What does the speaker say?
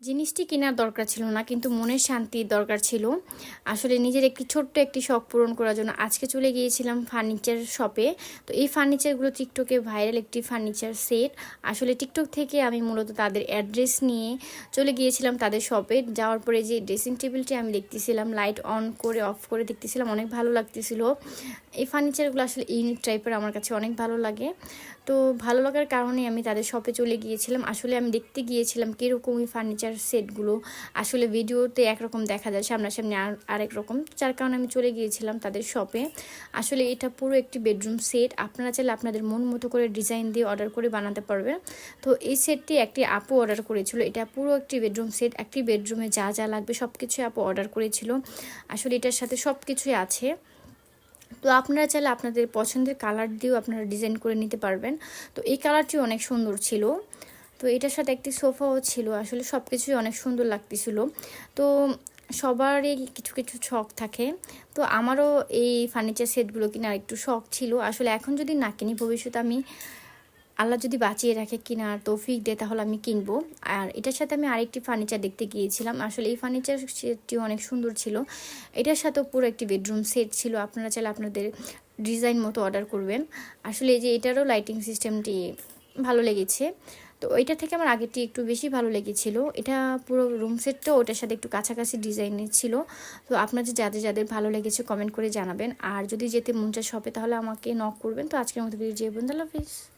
জিনিসটি কেনার দরকার ছিল না, কিন্তু মনের শান্তির দরকার ছিল। আসলে নিজের ছোট্ট একটি শখ পূরণ করার জন্য আজকে চলে গিয়েছিলাম ফার্নিচার শপে। তো এই ফার্নিচারগুলো টিকটকে ভাইরাল একটি ফার্নিচার সেট। আসলে টিকটক থেকে আমি মূলত তাদের অ্যাড্রেস নিয়ে চলে গিয়েছিলাম তাদের শপে। যাওয়ার পরে যে ড্রেসিং টেবিলটি আমি দেখতেছিলাম, লাইট অন করে অফ করে দেখতেছিলাম, অনেক ভালো লাগতেছিল। এই ফার্নিচারগুলো আসলে ইউনিক টাইপের, আমার কাছে অনেক ভালো লাগে। তো ভালো লাগার কারণে আমি তাদের শপে চলে গিয়েছিলাম। আসলে আমি দেখতে গিয়েছিলাম কীরকম এই ফার্নিচার সেটগুলো। আসলে ভিডিওতে একরকম দেখা যায়, সামনাসামনি আরেক রকম, যার কারণে আমি চলে গিয়েছিলাম তাদের শপে। আসলে এটা পুরো একটি বেডরুম সেট। আপনারা চাইলে আপনাদের মন মতো করে ডিজাইন দিয়ে অর্ডার করে বানাতে পারবেন। তো এই সেটটি একটি আপু অর্ডার করেছিল। এটা পুরো একটি বেডরুম সেট। একটি বেডরুমে যা যা লাগবে সব কিছুই আপু অর্ডার করেছিল। আসলে এটার সাথে সব কিছুই আছে। তো আপনারা চাইলে আপনাদের পছন্দের কালার দিয়েও আপনারা ডিজাইন করে নিতে পারবেন। তো এই কালারটি অনেক সুন্দর ছিল। তো এটার সাথে একটি সোফাও ছিল। আসলে সব কিছুই অনেক সুন্দর লাগতেছিল। তো সবারই কিছু কিছু শখ থাকে। তো আমারও এই ফার্নিচার সেটগুলো কেনার একটু শখ ছিল। আসলে এখন যদি না কিনি, ভবিষ্যতে আমি, আল্লাহ যদি বাঁচিয়ে রাখে কিনার তৌফিক দেয়, তাহলে আমি কিনবো। আর এটার সাথে আমি আরেকটি ফার্নিচার দেখতে গিয়েছিলাম। আসলে এই ফার্নিচার সেটটিও অনেক সুন্দর ছিল। এটার সাথেও পুরো একটি বেডরুম সেট ছিল। আপনারা চাইলে আপনাদের ডিজাইন মতো অর্ডার করবেন। আসলে এই যে এটারও লাইটিং সিস্টেমটি ভালো লেগেছে। তো ওইটা থেকে আমার আগেরটি একটু বেশি ভালো লেগেছিল। এটা পুরো রুম সেটটাও ওটার সাথে একটু কাছাকাছি ডিজাইনের ছিল। তো আপনাদের যাদের যাদের ভালো লেগেছে কমেন্ট করে জানাবেন। আর যদি যেতে মন চায় শপে, তাহলে আমাকে নক করবেন। তো আজকের মতো ভিডিও, আল্লাহ হাফিজ।